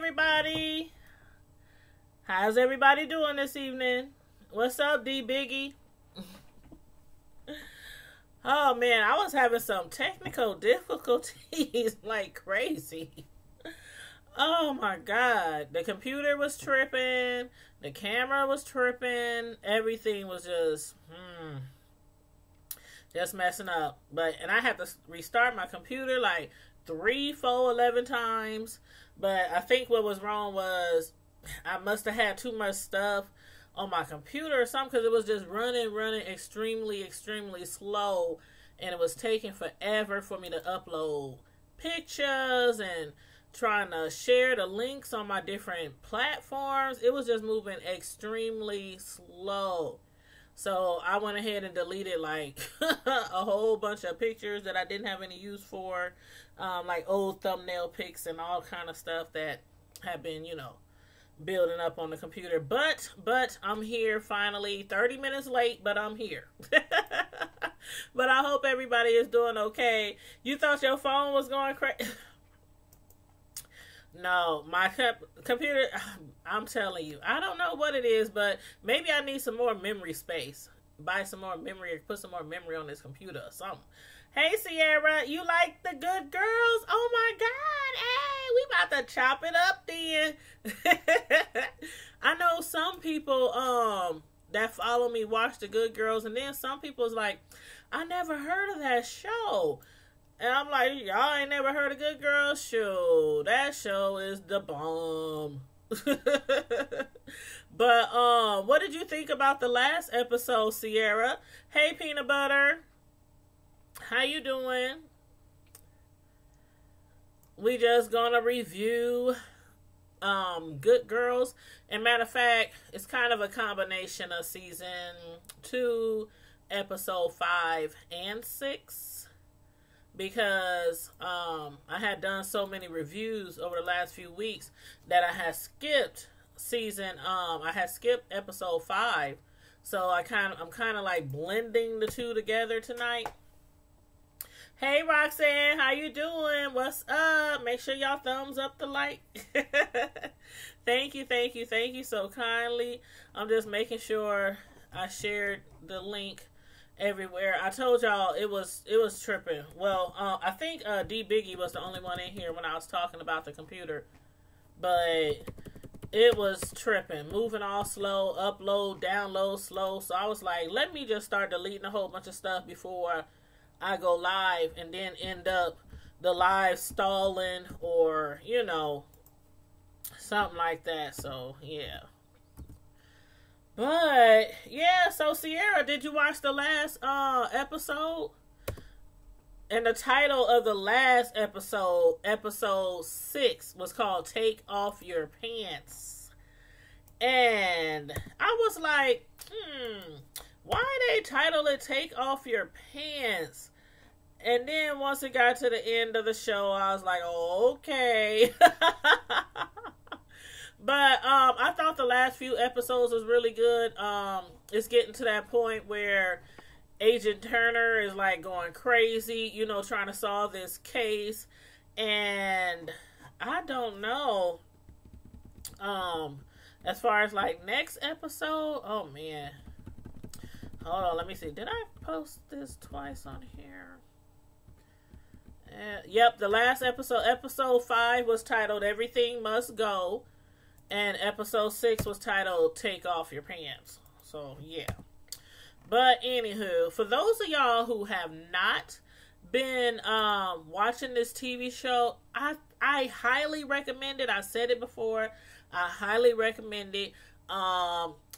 everybody. How's everybody doing this evening? What's up, D Biggie? Oh man, I was having some technical difficulties like crazy. Oh my god. The computer was tripping. The camera was tripping. Everything was just messing up. And I had to restart my computer like 3, 4, 11 times. But I think what was wrong was I must have had too much stuff on my computer or something, because it was just running extremely slow, and it was taking forever for me to upload pictures and trying to share the links on my different platforms. It was just moving extremely slow. So I went ahead and deleted like a whole bunch of pictures that I didn't have any use for, like old thumbnail pics and all kind of stuff that have been, building up on the computer. But I'm here finally, 30 minutes late, but I'm here. But I hope everybody is doing okay. You thought your phone was going crazy? No, my computer, I'm telling you, I don't know what it is, but maybe I need some more memory space. Buy some more memory, or put some more memory on this computer or something. Hey, Sierra, you like the Good Girls? Oh my God, hey, we about to chop it up then. I know some people that follow me watch the Good Girls, and then some people's like, I never heard of that show. And I'm like, y'all ain't never heard of Good Girls? Show. That show is the bomb. But what did you think about the last episode, Sierra? Hey, Peanut Butter. How you doing? We just gonna review Good Girls. And matter of fact, it's kind of a combination of season 2, episode 5 and 6. Because I had done so many reviews over the last few weeks that I had skipped I had skipped episode 5. So I'm kind of like blending the two together tonight. Hey Roxanne, how you doing? What's up? Make sure y'all thumbs up the like. Thank you so kindly. I'm just making sure I shared the link everywhere. I told y'all it was tripping. Well, I think D Biggie was the only one in here when I was talking about the computer, but it was tripping, moving all slow, upload, download slow. So I was like, let me just start deleting a whole bunch of stuff before I go live, and then end up the live stalling or something like that. So yeah. But yeah, so Sierra, did you watch the last episode? And the title of the last episode, episode 6, was called Take Off Your Pants. And I was like, why they title it Take Off Your Pants? And then once it got to the end of the show, I was like, oh, okay. But I thought the last few episodes was really good. It's getting to that point where Agent Turner is like going crazy, trying to solve this case. And I don't know. As far as like next episode, oh man. Hold on, let me see. Did I post this twice on here? Yep, the last episode 5 was titled Everything Must Go. And episode 6 was titled Take Off Your Pants. So, yeah. But, anywho, for those of y'all who have not been watching this TV show, I highly recommend it. I said it before. I highly recommend it.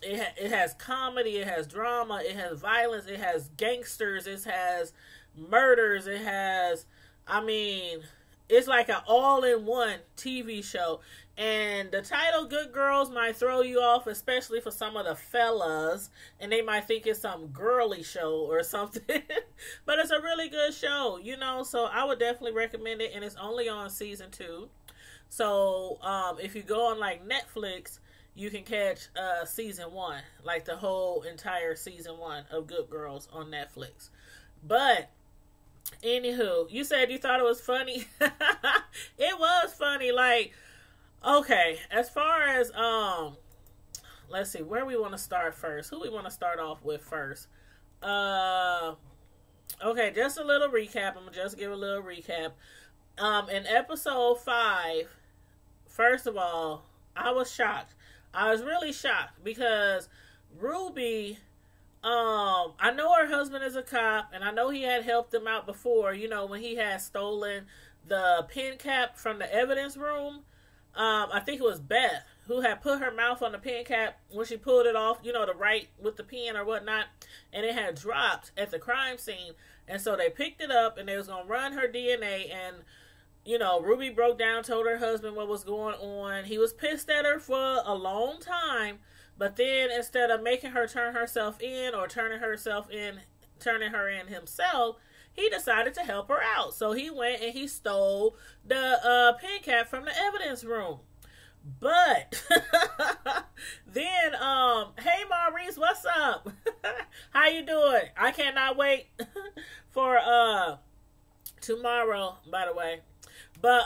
It has comedy. It has drama. It has violence. It has gangsters. It has murders. It has, it's like an all-in-one TV show. And the title Good Girls might throw you off, especially for some of the fellas. And they might think it's some girly show or something. But it's a really good show, So I would definitely recommend it. And it's only on season 2. So if you go on like Netflix, you can catch season 1. Like the whole entire season 1 of Good Girls on Netflix. But anywho, you said you thought it was funny. It was funny. Like, Okay, as far as let's see where we want to start first. Who we want to start off with first? Okay, just a little recap. I'm gonna just give a little recap. In episode 5, first of all, I was shocked. I was really shocked because Ruby, I know her husband is a cop, and I know he had helped them out before, you know, when he had stolen the pen cap from the evidence room. I think it was Beth who had put her mouth on the pen cap when she pulled it off, you know, to write with the pen or whatnot, and it had dropped at the crime scene. And so they picked it up, and they was going to run her DNA, and, you know, Ruby broke down, told her husband what was going on. He was pissed at her for a long time, but then instead of making her turn herself in or turning her in himself, he decided to help her out. So he went and he stole the pen cap from the evidence room. But then, hey Maurice, what's up? How you doing? I cannot wait for tomorrow, by the way. But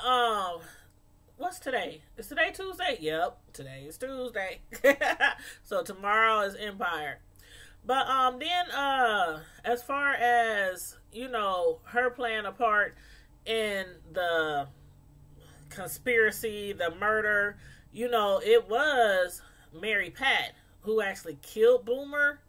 what's today? Is today Tuesday? Yep, today is Tuesday. So tomorrow is Empire. But then as far as, you know, her playing a part in the conspiracy, the murder, you know, it was Mary Pat who actually killed Boomer.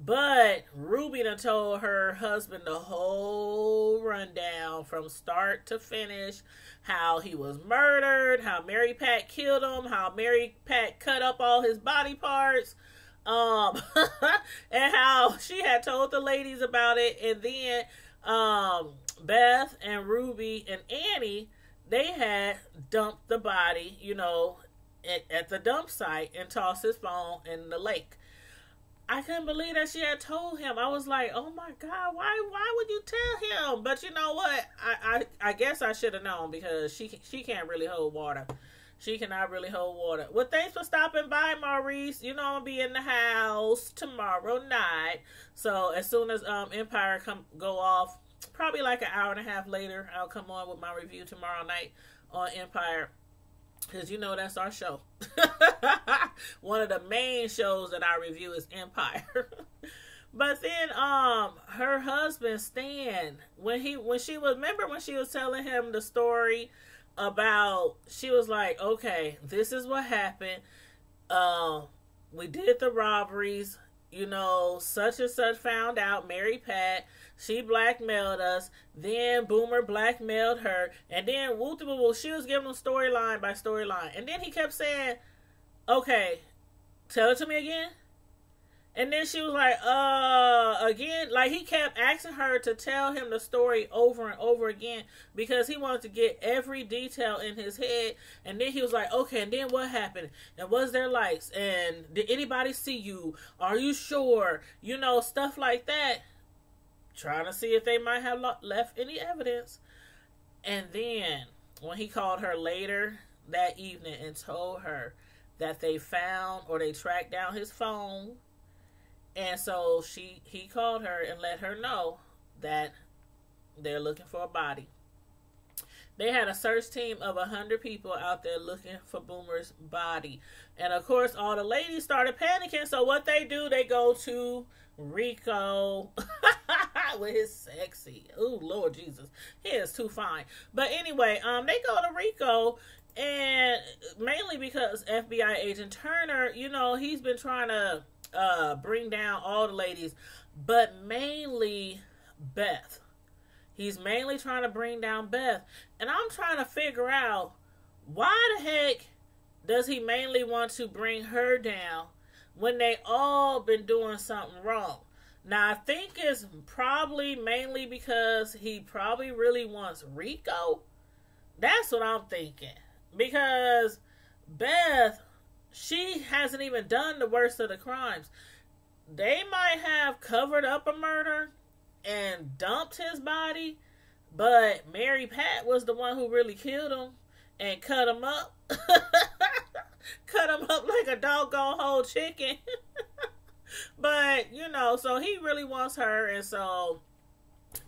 But Ruby done told her husband the whole rundown from start to finish. How he was murdered, how Mary Pat killed him, how Mary Pat cut up all his body parts. And how she had told the ladies about it. And then Beth and Ruby and Annie, they had dumped the body, you know, at the dump site and tossed his phone in the lake. I couldn't believe that she had told him. I was like, oh my God, why would you tell him? But you know what? I guess I should have known, because she can't really hold water. She cannot really hold water. Well, thanks for stopping by, Maurice. You know I'm gonna be in the house tomorrow night. So as soon as Empire go off, probably like an hour and a half later, I'll come on with my review tomorrow night on Empire. Because you know that's our show. One of the main shows that I review is Empire. But then her husband Stan, when she was telling him the story about, she was like, okay, this is what happened. We did the robberies, you know, such and such found out, Mary Pat, she blackmailed us, then Boomer blackmailed her, and then she was giving him storyline by storyline. And then he kept saying, okay, tell it to me again. And then she was like, again, like he kept asking her to tell him the story over and over again, because he wanted to get every detail in his head. And then he was like, okay, and then what happened? And was there lights? And did anybody see you? Are you sure? You know, stuff like that. Trying to see if they might have left any evidence. And then when he called her later that evening and told her that they found, or they tracked down his phone, and so he called her and let her know that they're looking for a body. They had a search team of 100 people out there looking for Boomer's body. And of course, all the ladies started panicking. So what they do, they go to Rico with his sexy. Oh, Lord Jesus. He is too fine. But anyway, they go to Rico, and mainly because FBI agent Turner, you know, he's been trying to bring down all the ladies, but mainly Beth. He's mainly trying to bring down Beth. And I'm trying to figure out, why the heck does he mainly want to bring her down when they all been doing something wrong? Now, I think it's probably mainly because he probably really wants Rico. That's what I'm thinking. Because Beth, she hasn't even done the worst of the crimes. They might have covered up a murder and dumped his body, but Mary Pat was the one who really killed him and cut him up. Cut him up like a doggone whole chicken. But, you know, so he really wants her, and so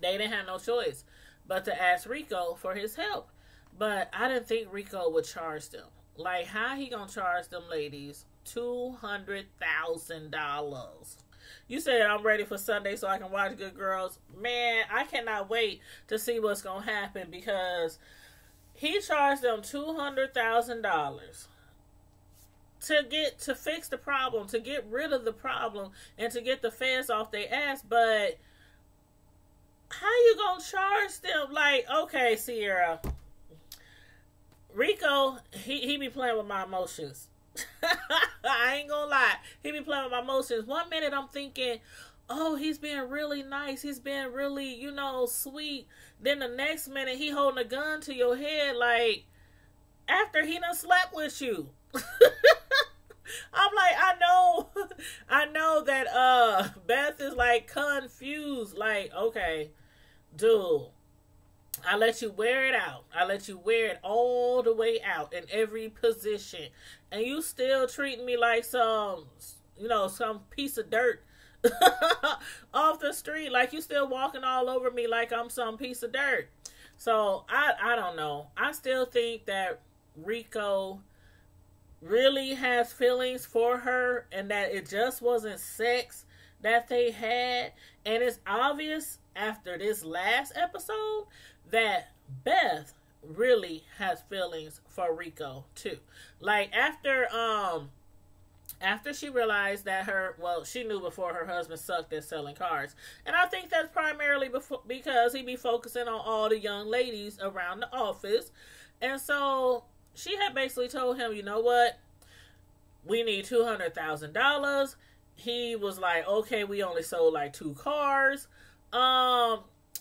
they didn't have no choice but to ask Rico for his help. But I didn't think Rico would charge them. Like, how he gonna charge them ladies $200,000? You said I'm ready for Sunday so I can watch Good Girls. Man, I cannot wait to see what's gonna happen, because he charged them $200,000 to fix the problem, to get rid of the problem, and to get the feds off their ass. But how you gonna charge them? Like, okay, Sierra, Rico, he be playing with my emotions. I ain't gonna lie, he be playing with my emotions. One minute I'm thinking, oh, he's being really nice, he's being really, sweet. Then the next minute he holding a gun to your head, like, after he done slept with you. I'm like, I know that Beth is like confused. Like, okay, dude, I let you wear it out. I let you wear it all the way out in every position, and you still treating me like some piece of dirt off the street. Like, you still walking all over me like I'm some piece of dirt. So I don't know. I still think that Rico really has feelings for her, and that it just wasn't sex that they had. And it's obvious after this last episode that Beth really has feelings for Rico too. Like, after she realized that she knew before her husband sucked at selling cars. And I think that's primarily because he be focusing on all the young ladies around the office. And so she had basically told him, you know what? We need $200,000. He was like, okay, we only sold like 2 cars.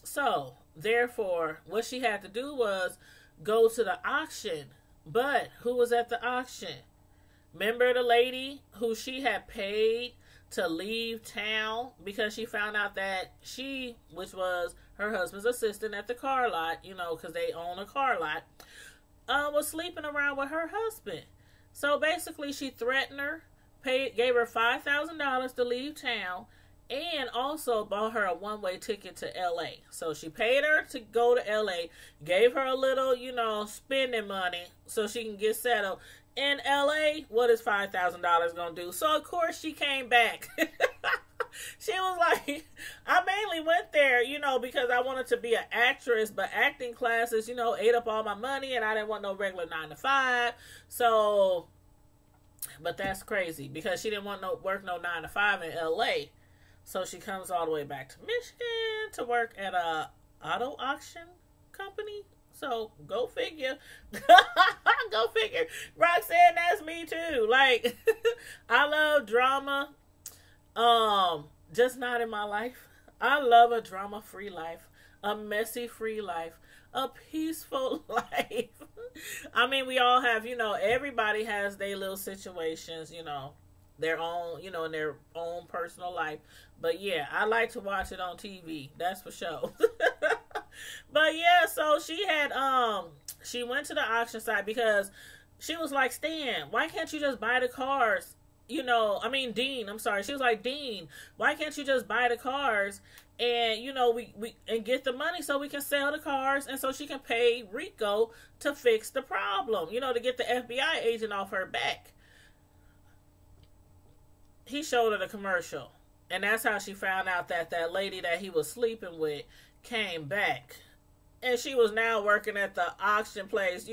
So therefore, what she had to do was go to the auction. But who was at the auction? Remember the lady who she had paid to leave town because she found out that she, which was her husband's assistant at the car lot, because they own a car lot, was sleeping around with her husband. So basically, she threatened her, gave her $5,000 to leave town, and also bought her a one-way ticket to L.A. So she paid her to go to L.A., gave her a little, spending money so she can get settled. In L.A., what is $5,000 going to do? So, of course, she came back. She was like, I mainly went there, because I wanted to be an actress, but acting classes, ate up all my money, and I didn't want no regular 9 to 5. So, but that's crazy, because she didn't want work no 9 to 5 in LA. So she comes all the way back to Michigan to work at a auto auction company. So go figure. Go figure. Roxanne, that's me too. Like, I love drama. Just not in my life. I love a drama-free life, a messy-free life, a peaceful life. I mean, we all have, everybody has their little situations, their own, in their own personal life. But yeah, I like to watch it on TV. That's for sure. But yeah, so she went to the auction site because she was like, Stan, why can't you just buy the cars? Dean, I'm sorry. She was like, Dean, why can't you just buy the cars and, we and get the money so we can sell the cars and so she can pay Rico to fix the problem, to get the FBI agent off her back. He showed her the commercial, and that's how she found out that lady that he was sleeping with came back. And she was now working at the auction place.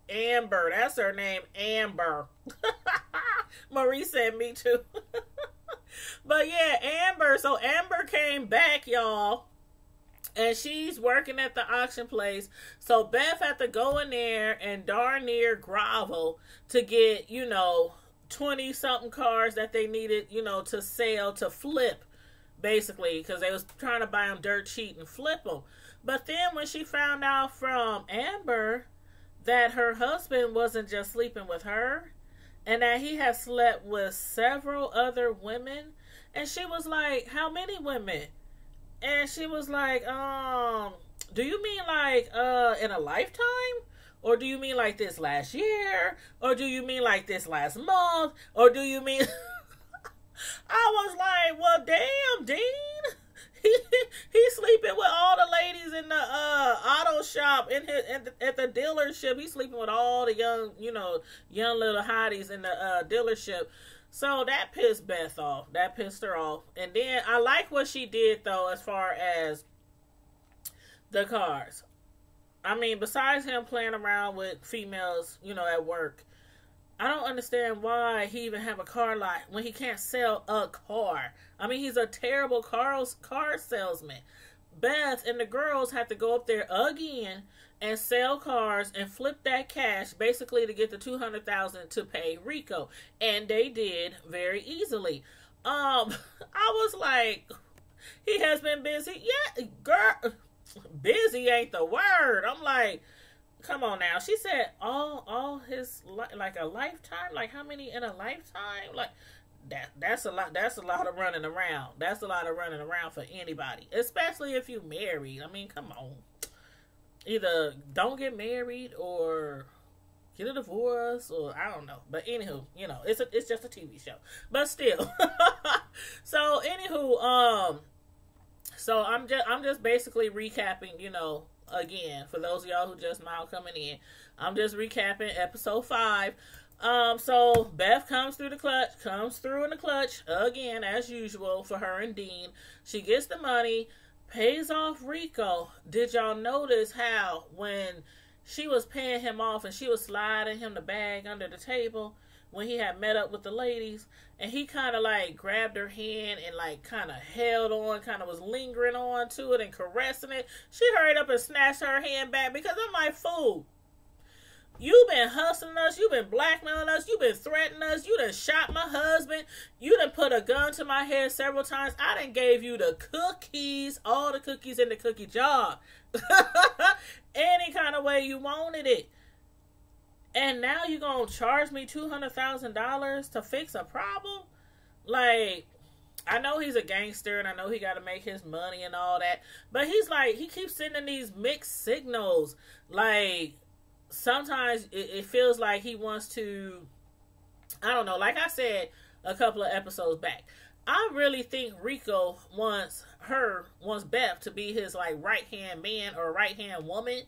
Amber. That's her name, Amber. Marie said me too. But yeah, Amber. So Amber came back, y'all. And she's working at the auction place. So Beth had to go in there and darn near grovel to get, 20-something cars that they needed, to sell, to flip, basically. Because they was trying to buy them dirt cheap and flip them. But then when she found out from Amber that her husband wasn't just sleeping with her and that he had slept with several other women, and she was like, how many women? And she was like, do you mean like in a lifetime? Or do you mean like this last year? Or do you mean like this last month? Or do you mean... I was like, well, damn, Dean. He's sleeping with all the ladies in the auto shop at the dealership. He's sleeping with all the young, young little hotties in the dealership. So that pissed Beth off. That pissed her off. And then I like what she did though, as far as the cars. I mean, besides him playing around with females, at work, I don't understand why he even have a car lot when he can't sell a car. I mean, he's a terrible car salesman. Beth and the girls have to go up there again and sell cars and flip that cash basically to get the $200,000 to pay Rico. And they did very easily. I was like, he has been busy. Yeah, girl, busy ain't the word. I'm like, come on now. She said all his like a lifetime. Like how many in a lifetime? Like that's a lot. That's a lot of running around. That's a lot of running around for anybody, especially if you married. I mean, come on. Either don't get married or get a divorce, or I don't know. But anywho, it's just a TV show. But still. So anywho, so I'm just basically recapping, again, for those of y'all who just now coming in, I'm just recapping episode 5. So Beth comes through in the clutch again, as usual, for her and Dean. She gets the money, pays off Rico. Did y'all notice how when she was paying him off and she was sliding him the bag under the table when he had met up with the ladies, and he kind of like grabbed her hand and like kind of held on, kind of was lingering on to it and caressing it. She hurried up and snatched her hand back because I'm like, fool, you've been hustling us, you've been blackmailing us, you've been threatening us, you done shot my husband, you done put a gun to my head several times, I done gave you the cookies, all the cookies in the cookie jar. Any kind of way you wanted it. And now you gonna charge me $200,000 to fix a problem? Like, I know he's a gangster and I know he got to make his money and all that, but he's like, he keeps sending these mixed signals. Like, sometimes it feels like he wants to, I don't know, like I said a couple of episodes back, I really think Rico wants Beth to be his like right-hand man or right-hand woman.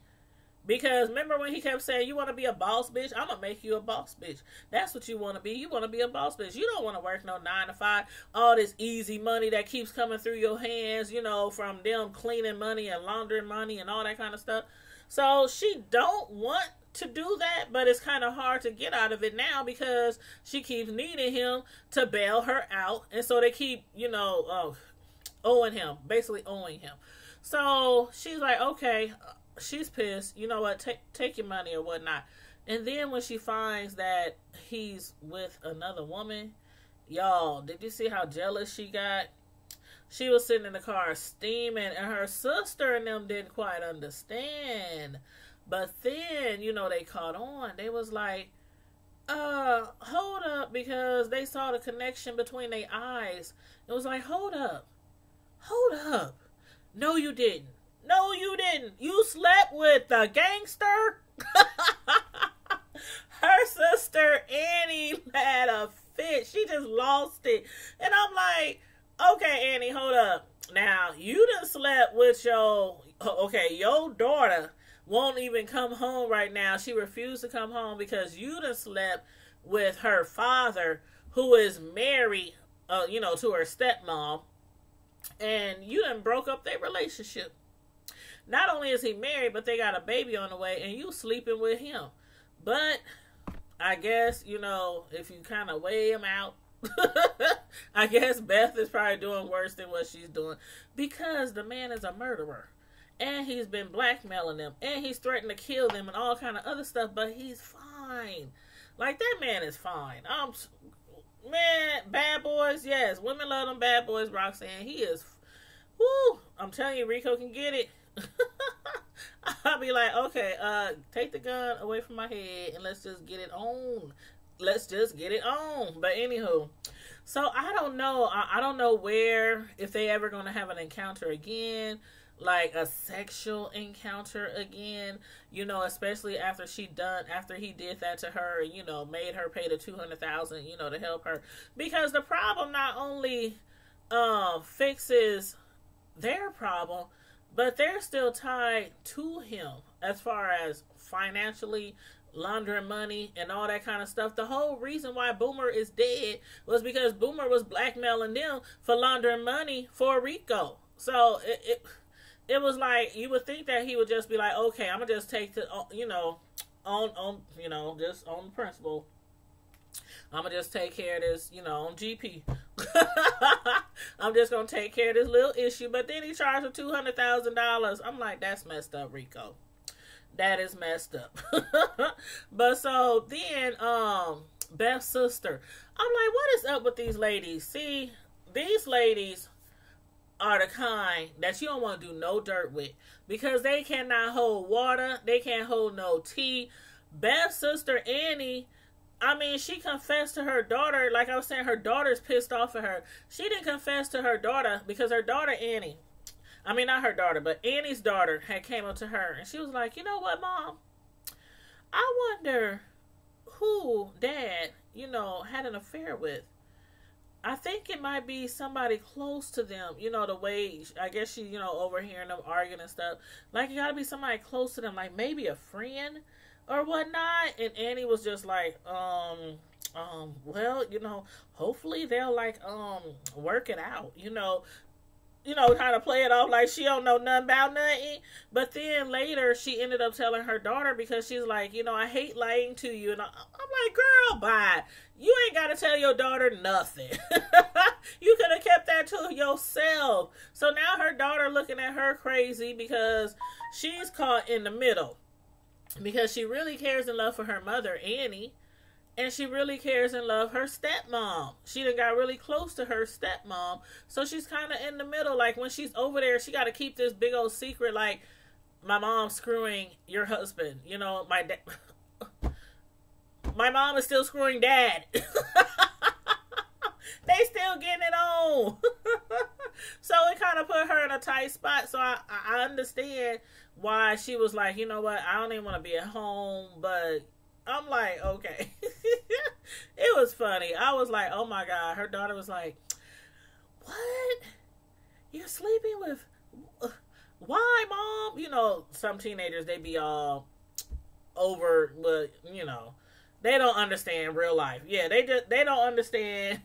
Because remember when he kept saying, you want to be a boss bitch? I'm going to make you a boss bitch. That's what you want to be. You want to be a boss bitch. You don't want to work no 9 to 5. All this easy money that keeps coming through your hands, from them cleaning money and laundering money and all that kind of stuff. So she don't want to do that, but it's kind of hard to get out of it now because she keeps needing him to bail her out. And so they keep, owing him, basically owing him. So she's like, okay, she's pissed. You know what? Take your money or whatnot. And then when she finds that he's with another woman, y'all, did you see how jealous she got? She was sitting in the car steaming, and her sister and them didn't quite understand. But then, they caught on. They was like, hold up, because they saw the connection between their eyes. It was like, hold up. No, you didn't. No, you didn't. You slept with the gangster? Her sister Annie had a fit. She just lost it. And I'm like, okay, Annie, hold up. Now, you done slept with your daughter won't even come home right now. She refused to come home because you done slept with her father, who is married, to her stepmom. And you done broke up their relationship. Not only is he married, but they got a baby on the way, and you sleeping with him. But I guess, if you kind of weigh him out, I guess Beth is probably doing worse than what she's doing, because the man is a murderer, and he's been blackmailing them, and he's threatened to kill them and all kind of other stuff, but he's fine. Like, that man is fine. Man, bad boys, yes. Women love them bad boys, Roxanne. He is, whoo, I'm telling you, Rico can get it. I'll be like, okay, take the gun away from my head and let's just get it on. But anywho, so I don't know. I don't know if they ever going to have an encounter again, like a sexual encounter again, especially after he did that to her, made her pay the $200,000, to help her. Because the problem not only fixes their problem, but they're still tied to him as far as financially laundering money and all that kind of stuff. The whole reason why Boomer is dead was because Boomer was blackmailing them for laundering money for Rico. So it was like, you would think that he would just be like, okay, I'm gonna just take the, just on principle, I'm gonna just take care of this, on GP. I'm just gonna take care of this little issue. But then he charged him $200,000. I'm like, that's messed up, Rico. That is messed up. But so then, Beth's sister, I'm like, what is up with these ladies? See, these ladies are the kind that you don't want to do no dirt with, because they cannot hold water. They can't hold no tea. Beth's sister, Annie, I mean, she confessed to her daughter. Like I was saying, her daughter's pissed off at her. She didn't confess to her daughter because her daughter, Annie, I mean, not her daughter, but Annie's daughter had came up to her and she was like, you know what, Mom? I wonder who Dad, had an affair with. I think it might be somebody close to them. The way, I guess she, overhearing them arguing and stuff. Like, it gotta be somebody close to them, like maybe a friend or whatnot. And Annie was just like, well, hopefully they'll work it out, kind of play it off like she don't know nothing about nothing. But then later she ended up telling her daughter, because she's like, I hate lying to you. And I'm like, girl, bye. You ain't got to tell your daughter nothing. You could have kept that to yourself. So now her daughter looking at her crazy because she's caught in the middle. Because she really cares and love for her mother, Annie. And she really cares and love her stepmom. She done got really close to her stepmom. So she's kind of in the middle. Like, when she's over there, she got to keep this big old secret. Like, my mom's screwing your husband. My mom is still screwing Dad. They still getting it on. So it kind of put her in a tight spot. So I understand why she was like, you know what? I don't even want to be at home. But I'm like, okay. It was funny. I was like, oh my God. Her daughter was like, what? You're sleeping with... Why, Mom? Some teenagers, they be all over, but, they don't understand real life. Yeah, they don't understand,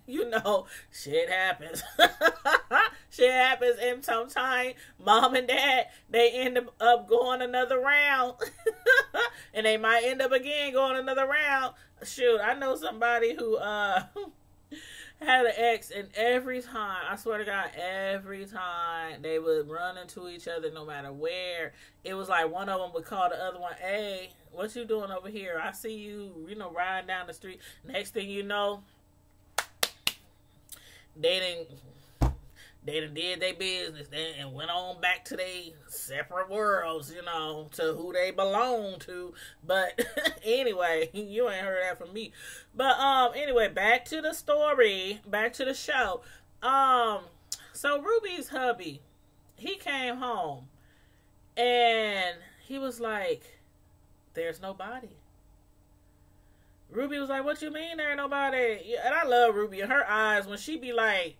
shit happens. Shit happens, and sometimes Mom and Dad, they end up going another round. And they might end up again going another round. Shoot, I know somebody who had an ex, and every time, I swear to God, every time they would run into each other, no matter where, it was like one of them would call the other one, hey, what you doing over here? I see you, riding down the street. Next thing you know, they done did their business and went on back to their separate worlds, to who they belong to. But anyway, you ain't heard that from me. But anyway, back to the story, back to the show. So Ruby's hubby, he came home and he was like, there's no body. Ruby was like, what you mean there ain't nobody? And I love Ruby. And her eyes, when she be like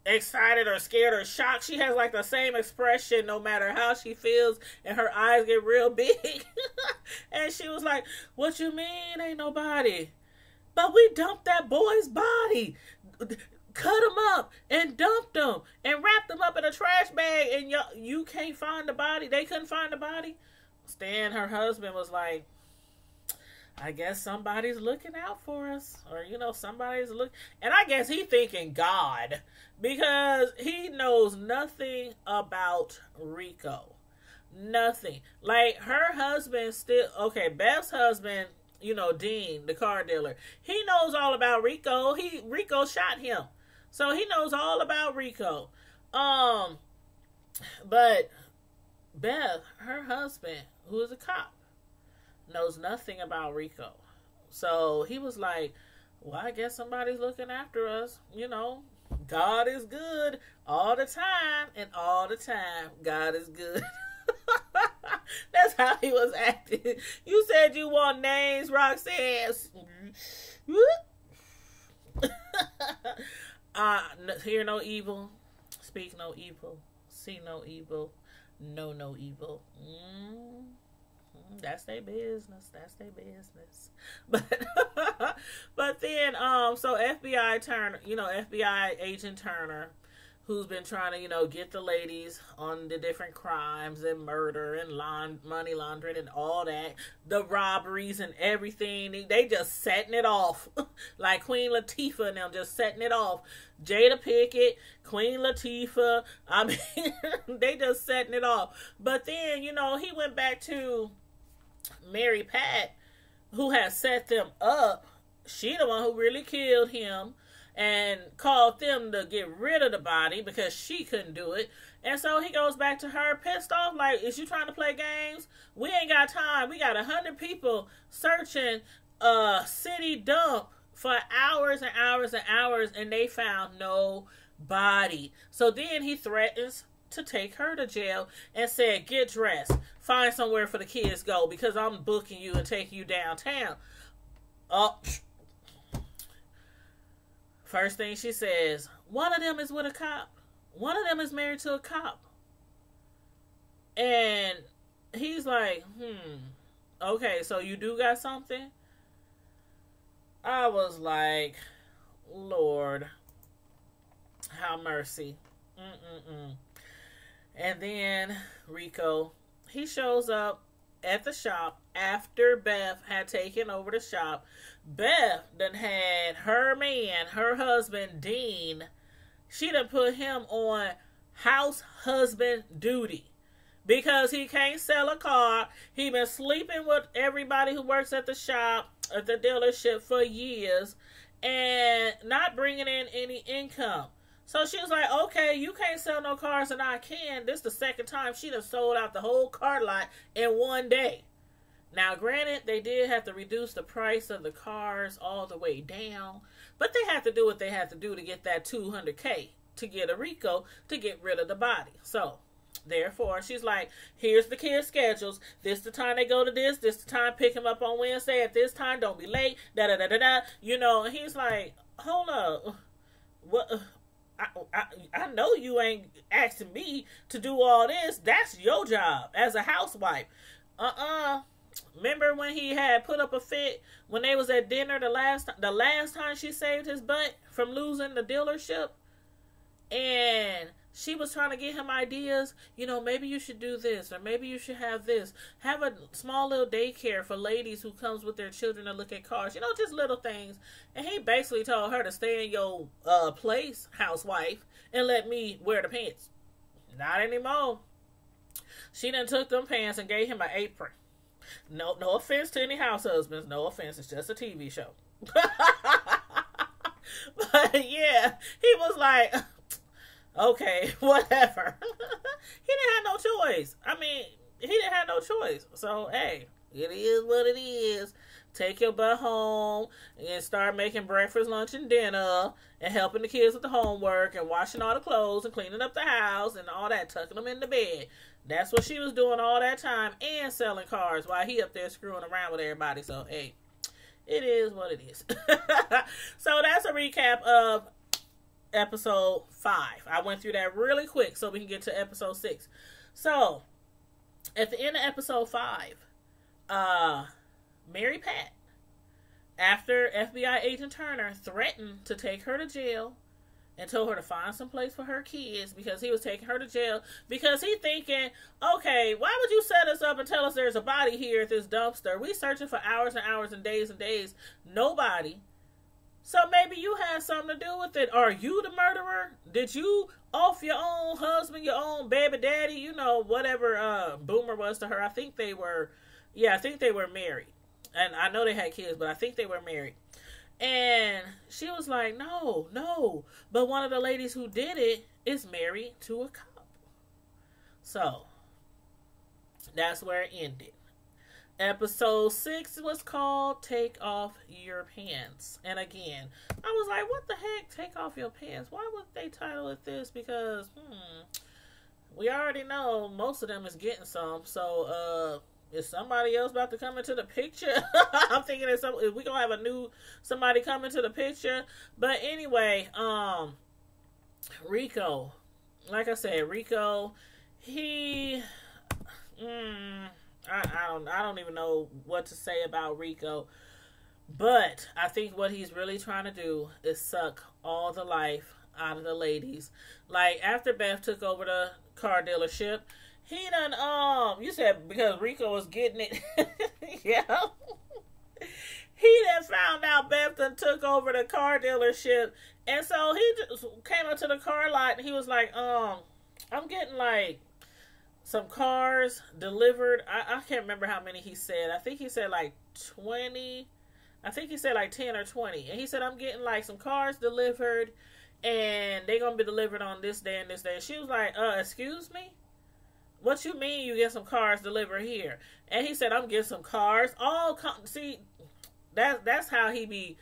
excited or scared or shocked, she has like the same expression no matter how she feels, and her eyes get real big. And she was like, what you mean ain't nobody? But we dumped that boy's body, cut him up and dumped him and wrapped him up in a trash bag, and you can't find the body. They couldn't find the body. Stan, her husband, was like, I guess somebody's looking out for us, or somebody's looking. And I guess he thinking God, because he knows nothing about Rico. Nothing. Like, her husband still, okay, Beth's husband, Dean, the car dealer, he knows all about Rico. Rico shot him, so he knows all about Rico. But Beth, her husband, who is a cop, knows nothing about Rico. So he was like, well, I guess somebody's looking after us. God is good all the time, and all the time, God is good. That's how he was acting. You said you want names, Roxanne. Hear no evil, speak no evil, see no evil, know no evil. That's their business. That's their business. But but then so FBI agent Turner, who's been trying to, get the ladies on the different crimes and murder and money laundering and all that, the robberies and everything. They just setting it off. Like Queen Latifah and them just setting it off. Jada Pinkett, Queen Latifah, I mean, they just setting it off. But then, he went back to Mary Pat, who had set them up. She the one who really killed him and called them to get rid of the body because she couldn't do it. And so he goes back to her pissed off, like, is you trying to play games? We ain't got time. We got 100 people searching a city dump for hours and hours and hours, and they found no body. So then he threatens to take her to jail and said, get dressed, find somewhere for the kids go, because I'm booking you and taking you downtown. First thing she says, one of them is with a cop. One of them is married to a cop. And he's like, okay, so you do got something? I was like, Lord, have mercy. And then Rico, he shows up at the shop after Beth had taken over the shop. Beth done had her man, her husband, Dean, she done put him on house husband duty because he can't sell a car. He been sleeping with everybody who works at the shop, at the dealership for years, and not bringing in any income. So she was like, okay, you can't sell no cars and I can. This is the second time she done sold out the whole car lot in one day. Now, granted, they did have to reduce the price of the cars all the way down, but they had to do what they had to do to get that $200K to get a Rico to get rid of the body. So, therefore, she's like, here's the kids' schedules. This the time they go to this. This the time pick him up on Wednesday at this time. Don't be late. Da-da-da-da-da. And he's like, hold up. What? I know you ain't asking me to do all this. That's your job as a housewife. Remember when he had put up a fit when they was at dinner the last time she saved his butt from losing the dealership? And she was trying to get him ideas. Maybe you should do this, or maybe you should have this. Have a small little daycare for ladies who comes with their children to look at cars. Just little things. And he basically told her to stay in your place, housewife, and let me wear the pants. Not anymore. She done took them pants and gave him an apron. No offense to any house husbands. No offense. It's just a TV show. But yeah, he was like, okay, whatever. He didn't have no choice. He didn't have no choice. So, hey, it is what it is. Take your butt home and start making breakfast, lunch, and dinner and helping the kids with the homework and washing all the clothes and cleaning up the house and all that, tucking them in the bed. That's what she was doing all that time and selling cars while he up there screwing around with everybody. So, hey, it is what it is. So, that's a recap of episode 5. I went through that really quick so we can get to episode 6. So, at the end of episode 5, Mary Pat, after FBI agent Turner threatened to take her to jail and told her to find some place for her kids because he was taking her to jail because he thinking, okay, why would you set us up and tell us there's a body here at this dumpster? We searching for hours and hours and days, nobody. So maybe you had something to do with it. Are you the murderer? Did you off your own husband, your own baby daddy, whatever Boomer was to her? I think they were married. And I know they had kids, but I think they were married. And she was like, no. But one of the ladies who did it is married to a cop. So, that's where it ended. Episode 6 was called Take Off Your Pants. And again, I was like, what the heck? Take off your pants? Why would they title it this? Because, we already know most of them is getting some. So, is somebody else about to come into the picture? I'm thinking that we're going to have somebody come into the picture. But anyway, Rico, like I said, Rico, he, I don't even know what to say about Rico. But I think what he's really trying to do is suck all the life out of the ladies. Like after Beth took over the car dealership, he done you said because Rico was getting it. Yeah. He then found out Beth done took over the car dealership, and so he just came up to the car lot and he was like, I'm getting like some cars delivered. I can't remember how many he said. I think he said like 20. I think he said like 10 or 20. And he said, I'm getting like some cars delivered and they're going to be delivered on this day and this day. And she was like, excuse me? What you mean you get some cars delivered here? And he said, I'm getting some cars. See, that's how he be,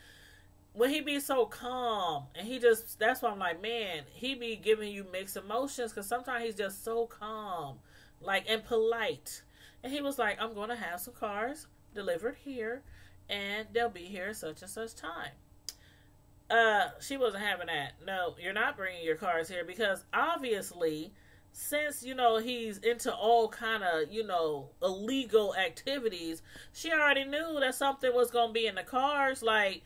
when he be so calm. And he just, that's why I'm like, man, he be giving you mixed emotions because sometimes he's just so calm, like, and polite. And he was like, I'm going to have some cars delivered here. And they'll be here such and such time. She wasn't having that. No, you're not bringing your cars here because obviously, since, he's into all kind of, illegal activities, she already knew that something was going to be in the cars. Like,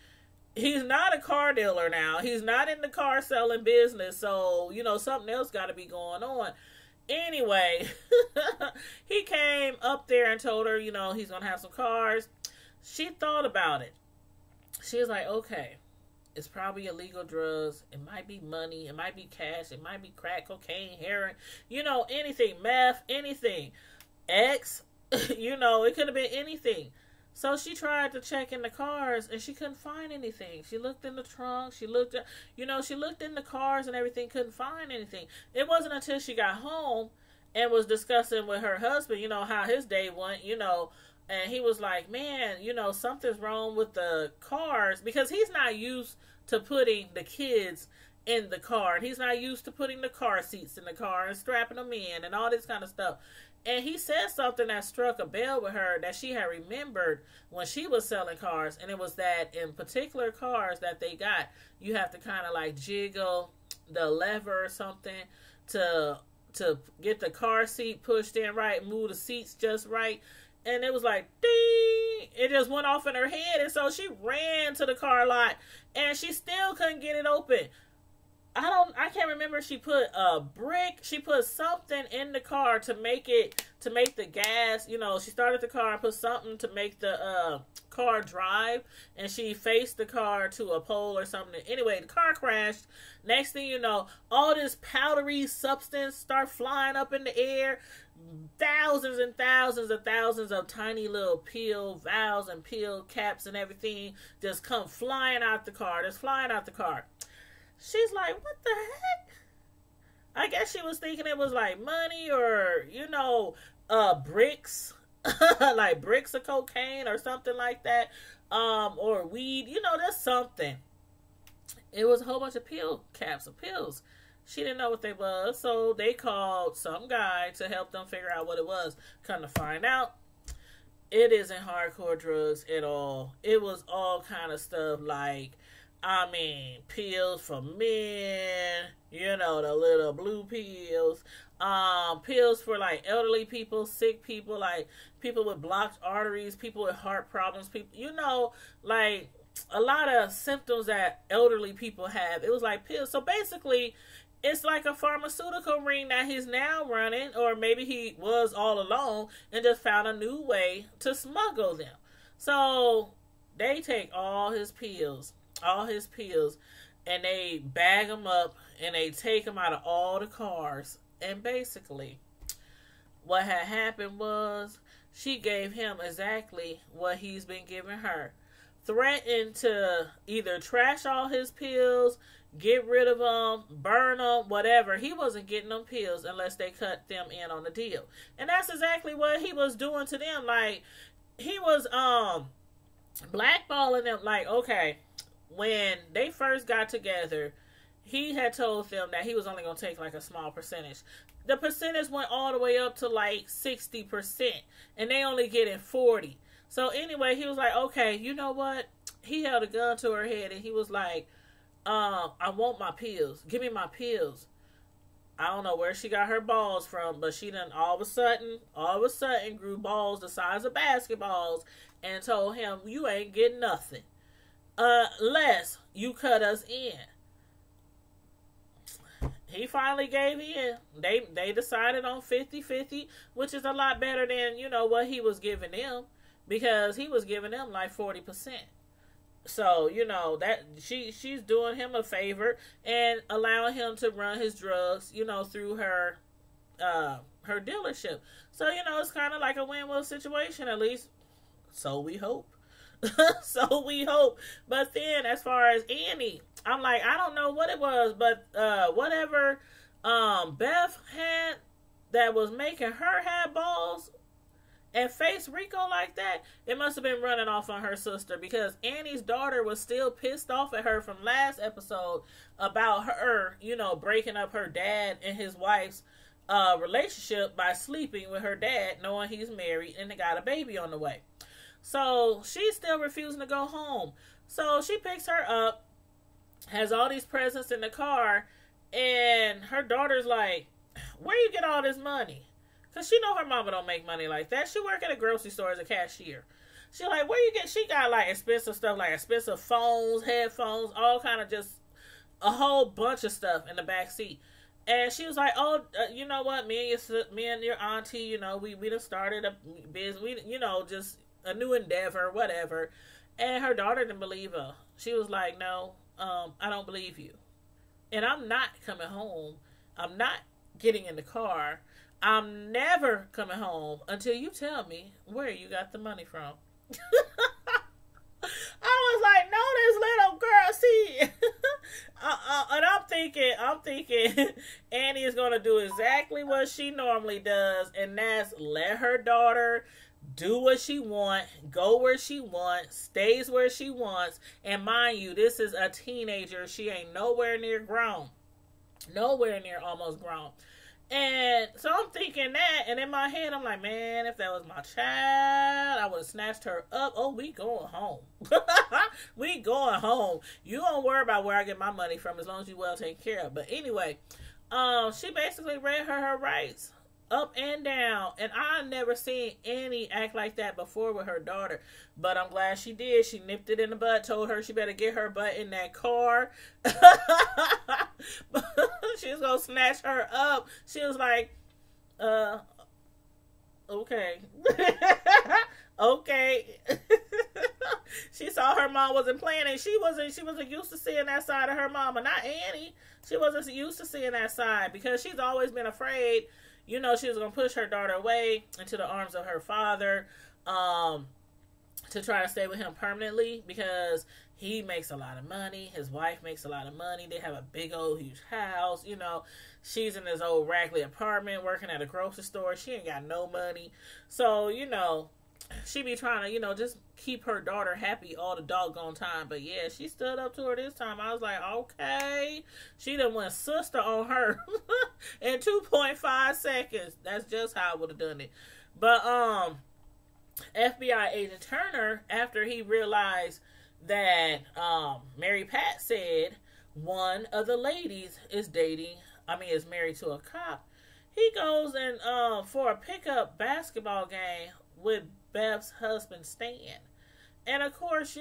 he's not a car dealer now. He's not in the car selling business. So, something else got to be going on. Anyway, he came up there and told her, he's going to have some cars. She thought about it. She was like, okay, it's probably illegal drugs. It might be money. It might be cash. It might be crack, cocaine, heroin. Anything. Meth, anything. X, it could have been anything. So she tried to check in the cars and she couldn't find anything. She looked in the trunk. She looked at, she looked in the cars and everything, couldn't find anything. It wasn't until she got home and was discussing with her husband, how his day went, and he was like, man, something's wrong with the cars because he's not used to putting the kids in the car. And he's not used to putting the car seats in the car and strapping them in and all this kind of stuff. And he said something that struck a bell with her that she had remembered when she was selling cars. And it was that in particular cars that they got, you have to kind of like jiggle the lever or something to get the car seat pushed in right, move the seats just right. And it was like, ding! It just went off in her head. And so she ran to the car lot and she still couldn't get it open. I can't remember if she put a brick. She put something in the car to make the gas. She started the car and put something to make the car drive. And she faced the car to a pole or something. Anyway, the car crashed. Next thing you know, all this powdery substance start flying up in the air. Thousands and thousands of tiny little pill valves and pill caps and everything just come flying out the car. She's like, what the heck? I guess she was thinking it was like money or, bricks, like bricks of cocaine or something like that, or weed, there's something. It was a whole bunch of pill caps of pills. She didn't know what they was, so they called some guy to help them figure out what it was. Come to find out, it isn't hardcore drugs at all. It was all kind of stuff like, pills for men, the little blue pills, pills for like elderly people, sick people, like people with blocked arteries, people with heart problems, people, like a lot of symptoms that elderly people have. It was like pills. So basically, it's like a pharmaceutical ring that he's now running, or maybe he was all along and just found a new way to smuggle them. So they take all his pills, and they bag them up and they take them out of all the cars. And basically, what had happened was she gave him exactly what he's been giving her. Threatened to either trash all his pills, get rid of them, burn them, whatever. He wasn't getting them pills unless they cut them in on the deal. And that's exactly what he was doing to them. Like, he was blackballing them. Like, okay, when they first got together, he had told them that he was only going to take like a small percentage. The percentage went all the way up to like 60%, and they only getting 40. So anyway, he was like, okay, you know what? He held a gun to her head and he was like, I want my pills. Give me my pills. I don't know where she got her balls from, but she done all of a sudden grew balls the size of basketballs and told him, you ain't getting nothing. Unless you cut us in. He finally gave in. They decided on 50-50, which is a lot better than, what he was giving them. Because he was giving them like 40%. So, that she's doing him a favor and allowing him to run his drugs, through her dealership. So, it's kind of like a win-win situation, at least. So we hope. So we hope. But then, as far as Annie, I'm like, I don't know what it was, but whatever Beth had that was making her have balls and face Rico like that, it must have been running off on her sister, because Annie's daughter was still pissed off at her from last episode about her, breaking up her dad and his wife's relationship by sleeping with her dad, knowing he's married and they got a baby on the way. So she's still refusing to go home. So she picks her up, has all these presents in the car, and her daughter's like, where you get all this money? Because she know her mama don't make money like that. She work at a grocery store as a cashier. She like, where you get? She got like expensive stuff, like expensive phones, headphones, all kind of just a whole bunch of stuff in the back seat. And she was like, oh, you know what? Me and your auntie, we done started a business. We, just a new endeavor, whatever. And her daughter didn't believe her. She was like, no, I don't believe you. And I'm not coming home. I'm not getting in the car. I'm never coming home until you tell me where you got the money from. I was like, no, this little girl, see. And I'm thinking Annie is going to do exactly what she normally does, and that's let her daughter do what she wants, go where she wants, stays where she wants. And mind you, this is a teenager. She ain't nowhere near grown. Nowhere near almost grown. And so I'm thinking that, and in my head, I'm like, man, if that was my child, I would have snatched her up. Oh, we going home. We going home. You don't worry about where I get my money from as long as you well taken care of. But anyway, she basically read her rights up and down, and I never seen Annie act like that before with her daughter, but I'm glad she did. She nipped it in the butt, told her she better get her butt in that car. She was gonna snatch her up. She was like, okay. Okay. She saw her mom wasn't playing, and she wasn't used to seeing that side of her mama. Not Annie. She wasn't used to seeing that side, because she's always been afraid, she was going to push her daughter away into the arms of her father, to try to stay with him permanently, because he makes a lot of money. His wife makes a lot of money. They have a big old huge house. She's in this old raggedy apartment working at a grocery store. She ain't got no money. So, she be trying to, just keep her daughter happy all the doggone time. But yeah, she stood up to her this time. I was like, okay. She done went sister on her in 2.5 seconds. That's just how I would have done it. But FBI agent Turner, after he realized that Mary Pat said one of the ladies is married to a cop, he goes and for a pickup basketball game with Beth's husband Stan. And of course,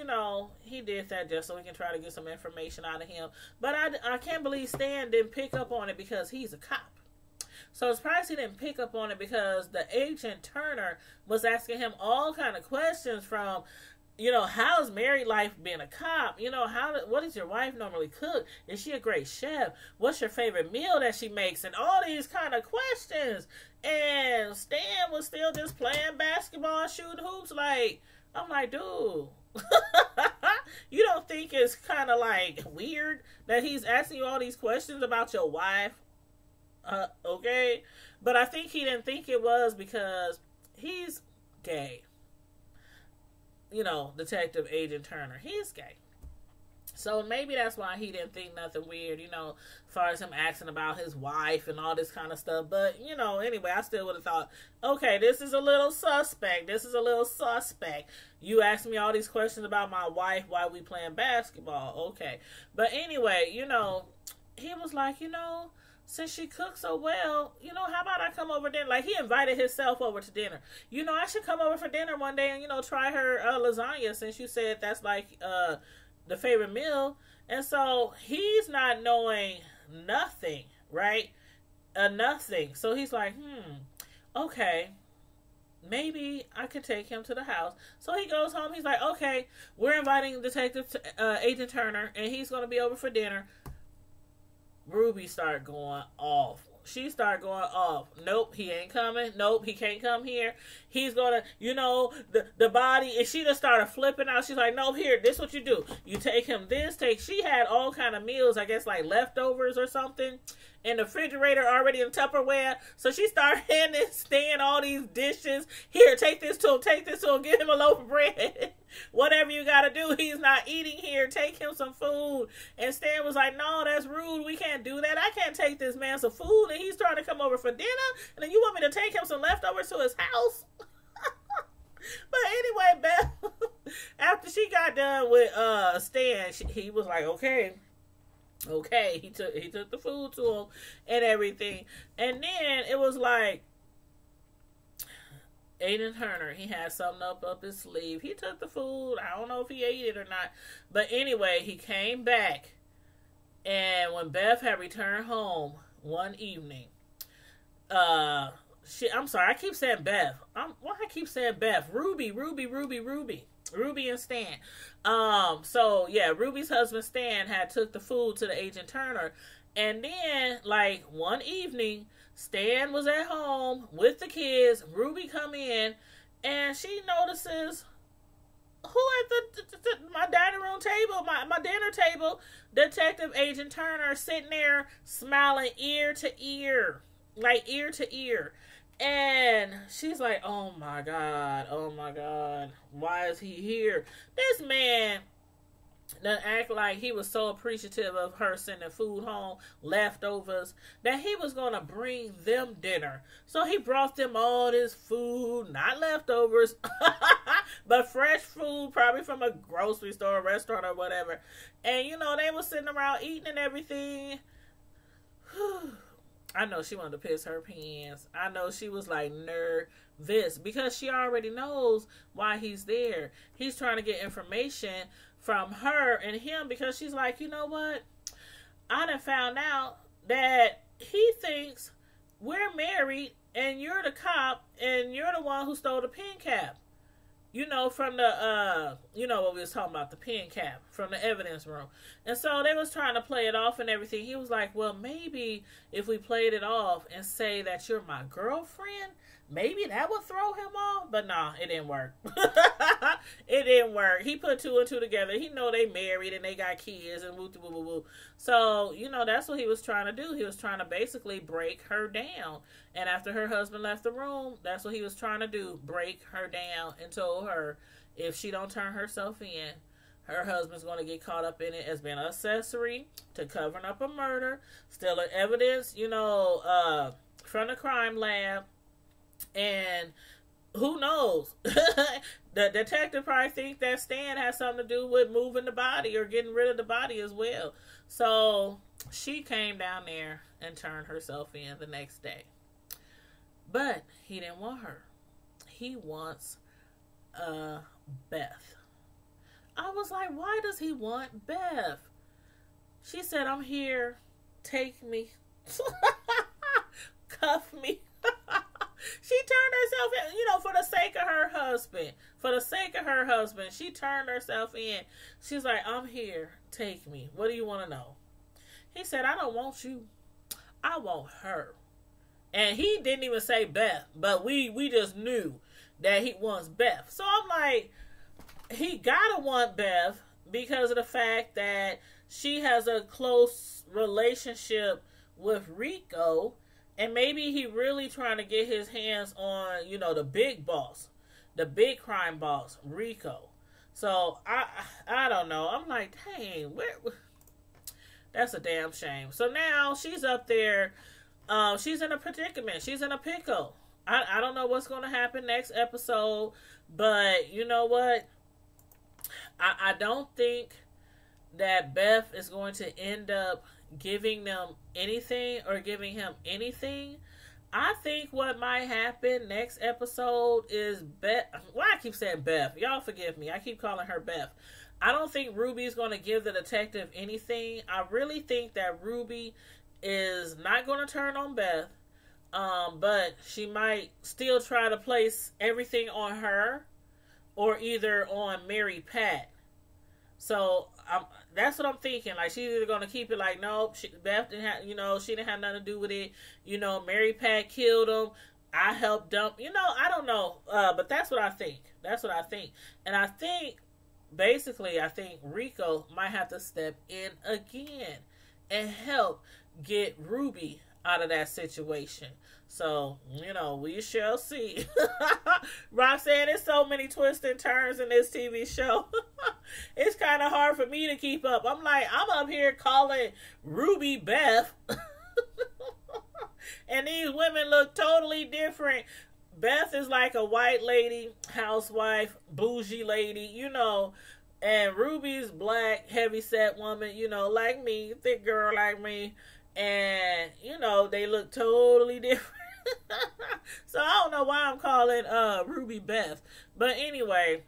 he did that just so we can try to get some information out of him. But I can't believe Stan didn't pick up on it, because he's a cop. So it's probably he didn't pick up on it because the agent Turner was asking him all kind of questions from, how's married life being a cop? What does your wife normally cook? Is she a great chef? What's your favorite meal that she makes? And all these kind of questions. And Stan was still just playing basketball, shooting hoops. I'm like, dude, you don't think it's kind of weird that he's asking you all these questions about your wife? Okay. But I think he didn't think it was because he's gay. Detective Agent Turner. He's gay. So maybe that's why he didn't think nothing weird, as far as him asking about his wife and all this kind of stuff. But, anyway, I still would have thought, okay, this is a little suspect. You asked me all these questions about my wife while we playing basketball. Okay. But anyway, he was like, since she cooks so well, how about I come over dinner? Like, he invited himself over to dinner. I should come over for dinner one day and, try her lasagna, since you said that's like the favorite meal. And so he's not knowing nothing, right? Nothing. So he's like, okay, maybe I could take him to the house. So he goes home. He's like, okay, we're inviting Detective Agent Turner, and he's going to be over for dinner. Ruby started going off. She started going off. Nope, he ain't coming. Nope, he can't come here. He's gonna, the body. And she just started flipping out. She's like, no, here, this is what you do. You take him this, she had all kind of meals, I guess like leftovers or something, in the refrigerator already in Tupperware. So she started handing Stan all these dishes. Here, take this to him, give him a loaf of bread. Whatever you gotta do, he's not eating here. Take him some food. And Stan was like, no, that's rude. We can't do that. I can't take this man some food, and he's trying to come over for dinner, and then you want me to take him some leftovers to his house? But anyway, Beth, after she got done with Stan, he was like, okay, he took the food to him and everything. And then it was like, Aiden Turner, he had something up his sleeve. He took the food. I don't know if he ate it or not. But anyway, he came back. And when Beth had returned home one evening, I'm sorry, I keep saying Beth. Why I keep saying Beth? Ruby and Stan. So yeah, Ruby's husband Stan had took the food to the Agent Turner. And then, like, one evening, Stan was at home with the kids. Ruby come in, and she notices who at my dining room table, my dinner table, Detective Agent Turner sitting there smiling ear to ear, like ear to ear. And she's like, oh my God, why is he here? This man that act like he was so appreciative of her sending food home, leftovers, that he was going to bring them dinner. So he brought them all this food, not leftovers, but fresh food, probably from a grocery store, restaurant, or whatever. And, they were sitting around eating and everything. I know she wanted to piss her pants. I know she was like nervous because she already knows why he's there. He's trying to get information from her and him because she's like, you know what? I done found out that he thinks we're married and you're the cop and you're the one who stole the pen cap. From the, what we was talking about, the pen cap from the evidence room. And so they was trying to play it off and everything. He was like, well, maybe if we played it off and say that you're my girlfriend, maybe that would throw him off. But nah, it didn't work. It didn't work. He put two and two together. He know they married and they got kids and woo woo woo woo. So, that's what he was trying to do. He was trying to basically break her down. And after her husband left the room, that's what he was trying to do. Break her down and told her if she don't turn herself in, her husband's going to get caught up in it as being an accessory to covering up a murder, stealing evidence, from the crime lab. And who knows? The detective probably think that Stan has something to do with moving the body or getting rid of the body as well. So she came down there and turned herself in the next day. But he didn't want her. He wants Beth. I was like, why does he want Beth? She said, I'm here. Take me. Cuff me. She turned herself in, for the sake of her husband. For the sake of her husband, she turned herself in. She's like, I'm here. Take me. What do you want to know? He said, I don't want you. I want her. And he didn't even say Beth, but we just knew that he wants Beth. So I'm like, he gotta want Beth because of the fact that she has a close relationship with Rico. And maybe he really trying to get his hands on, the big boss, the big crime boss, Rico. So I don't know. I'm like, dang, that's a damn shame. So now she's up there. She's in a predicament. She's in a pickle. I don't know what's going to happen next episode, but you know what? I don't think that Beth is going to end up giving them anything or giving him anything. I think what might happen next episode is Beth. Why I keep saying Beth? Y'all forgive me. I keep calling her Beth. I don't think Ruby's going to give the detective anything. I really think that Ruby is not going to turn on Beth. But she might still try to place everything on her or either on Mary Pat. So that's what I'm thinking. Like, she's either going to keep it like, nope, Beth didn't have, she didn't have nothing to do with it. Mary Pat killed him. I helped dump. I don't know. But that's what I think. That's what I think. And I think, basically, Rico might have to step in again and help get Ruby out of that situation. So, we shall see. Roxanne, there's so many twists and turns in this TV show. It's kind of hard for me to keep up. I'm up here calling Ruby Beth. And these women look totally different. Beth is like a white lady, housewife, bougie lady, and Ruby's black, heavy-set woman, like me, thick girl like me. And, they look totally different. So I don't know why I'm calling Ruby Beth. But anyway,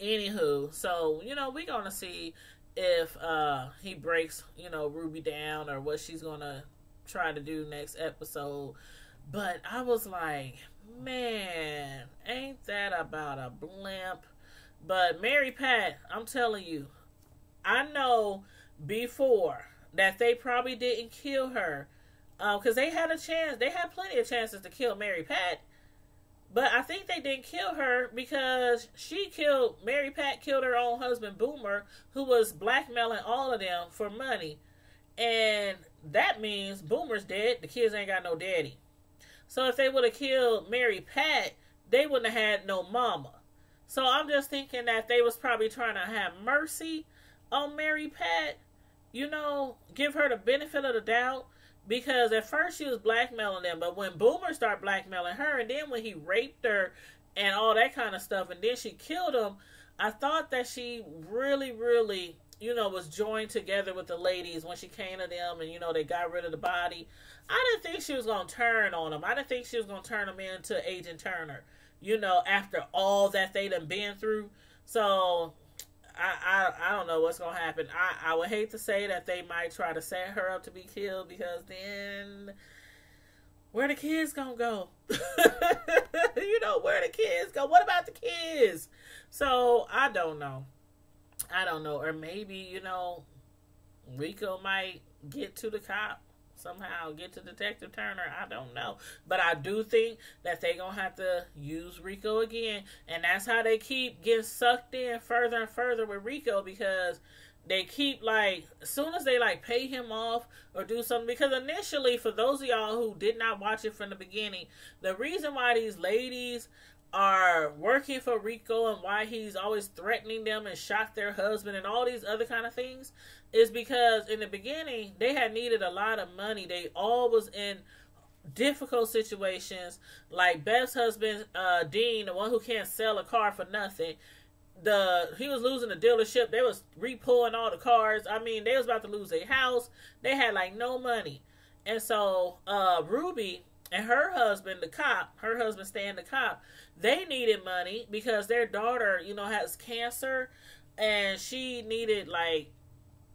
anywho, so, we're going to see if he breaks, Ruby down or what she's going to try to do next episode. But I was like, man, ain't that about a blimp? But Mary Pat, I'm telling you, I know before that they probably didn't kill her. Because they had a chance. They had plenty of chances to kill Mary Pat. But I think they didn't kill her because Mary Pat killed her own husband, Boomer, who was blackmailing all of them for money. And that means Boomer's dead. The kids ain't got no daddy. So if they would have killed Mary Pat, they wouldn't have had no mama. So I'm just thinking that they was probably trying to have mercy on Mary Pat. Give her the benefit of the doubt. Because at first she was blackmailing them, but when Boomer started blackmailing her, and then when he raped her and all that kind of stuff, and then she killed him, I thought that she really, really, was joined together with the ladies when she came to them and, they got rid of the body. I didn't think she was going to turn on them. I didn't think she was going to turn them into Agent Turner, after all that they done been through. So I don't know what's going to happen. I would hate to say that they might try to set her up to be killed, because then where the kids going to go? Where the kids go? What about the kids? So I don't know. Or maybe, Rico might get to the cop somehow, get to Detective Turner. I don't know. But I do think that they're going to have to use Rico again. And that's how they keep getting sucked in further and further with Rico, because they keep, as soon as they, pay him off or do something. Because initially, for those of y'all who did not watch it from the beginning, the reason why these ladies are working for Rico and why he's always threatening them and shot their husband and all these other kind of things is because in the beginning they had needed a lot of money. They all was in difficult situations. Like Beth's husband, Dean, the one who can't sell a car for nothing, he was losing the dealership. They was repulling all the cars. I mean, they was about to lose their house. They had no money. And so Ruby and her husband, the cop, her husband Stan, the cop, they needed money because their daughter, has cancer, and she needed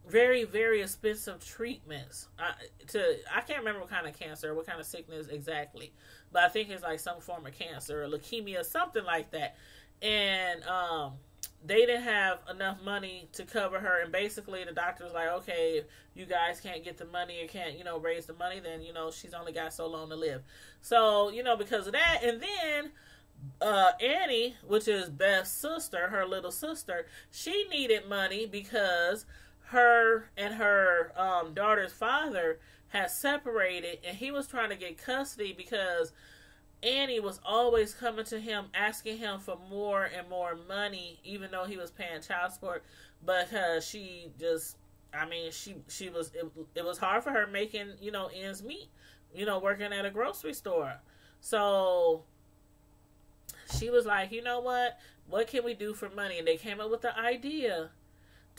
very, very expensive treatments. I can't remember what kind of cancer, what kind of sickness exactly, but I think it's some form of cancer or leukemia, something like that. And they didn't have enough money to cover her, and basically the doctor was like, okay, if you guys can't get the money or can't, raise the money, then, she's only got so long to live. So, because of that, and then Annie, which is Beth's sister, her little sister, she needed money because her and her daughter's father had separated, and he was trying to get custody because Annie was always coming to him asking him for more and more money, even though he was paying child support, because she just, she was, it was hard for her making, ends meet, working at a grocery store. So she was like, what can we do for money? And they came up with the idea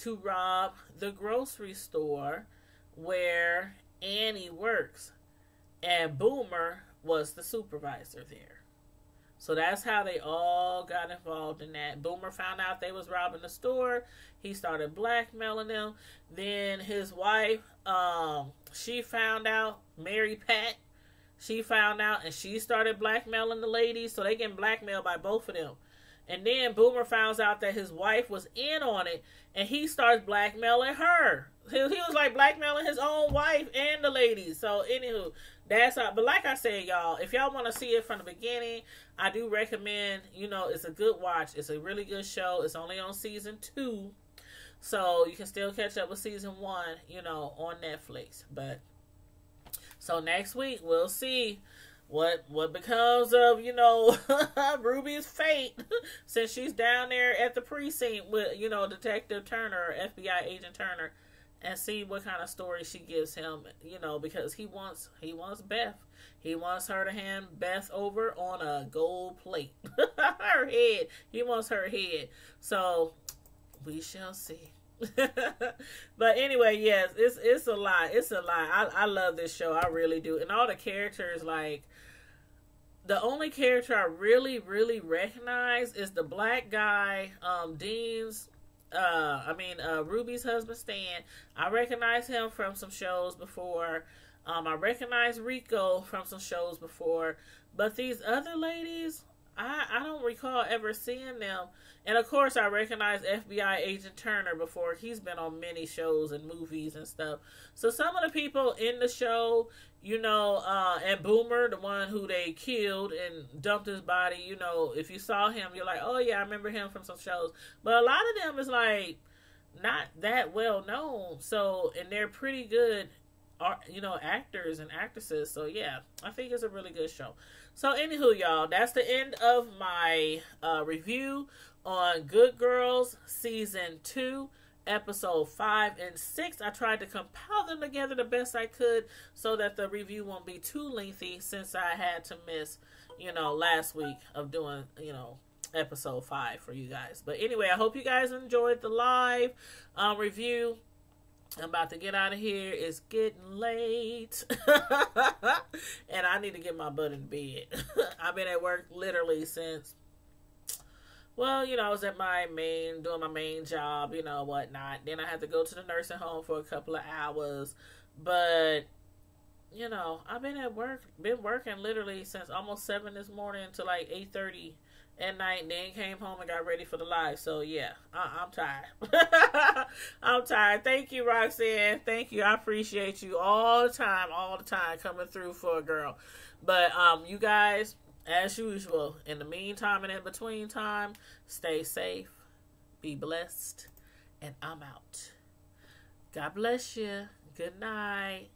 to rob the grocery store where Annie works, and Boomer was the supervisor there. So that's how they all got involved in that. Boomer found out they was robbing the store. He started blackmailing them. Then his wife, she found out, Mary Pat, she found out, and she started blackmailing the ladies. So they getting blackmailed by both of them. And then Boomer finds out that his wife was in on it, and he starts blackmailing her. He was like blackmailing his own wife and the ladies. So anywho, that's how. But like I said, y'all, if y'all want to see it from the beginning, I do recommend. It's a good watch. It's a really good show. It's only on season 2, so you can still catch up with season 1. On Netflix. But so next week we'll see what becomes of Ruby's fate since she's down there at the precinct with Detective Turner or FBI Agent Turner, and see what kind of story she gives him, because he wants Beth. He wants her to hand Beth over on a gold plate. Her head. He wants her head. So we shall see. But anyway, yes, it's a lot. It's a lot. I love this show. I really do. And all the characters, like, the only character I really, really recognize is the black guy, Ruby's husband, Stan. I recognize him from some shows before. I recognize Rico from some shows before. But these other ladies, I don't recall ever seeing them. And of course, I recognize FBI Agent Turner before. He's been on many shows and movies and stuff. So some of the people in the show, and Boomer, the one who they killed and dumped his body, if you saw him, you're like, oh yeah, I remember him from some shows. But a lot of them is like not that well known. So, and they're pretty good, actors and actresses. So yeah, I think it's a really good show. So anywho, y'all, that's the end of my review on Good Girls Season 2, Episode 5 and 6. I tried to compile them together the best I could so that the review won't be too lengthy, since I had to miss, last week of doing, Episode 5 for you guys. But anyway, I hope you guys enjoyed the live review. I'm about to get out of here. It's getting late. And I need to get my butt in bed. I've been at work literally since, I was at doing my main job, whatnot. Then I had to go to the nursing home for a couple of hours. But, I've been working literally since almost 7 this morning to like 8:30 at night, and then came home and got ready for the live. So yeah, I'm tired. I'm tired. Thank you, Roxanne. Thank you. I appreciate you all the time coming through for a girl. But you guys, as usual, in the meantime and in between time, stay safe, be blessed, and I'm out. God bless you. Good night.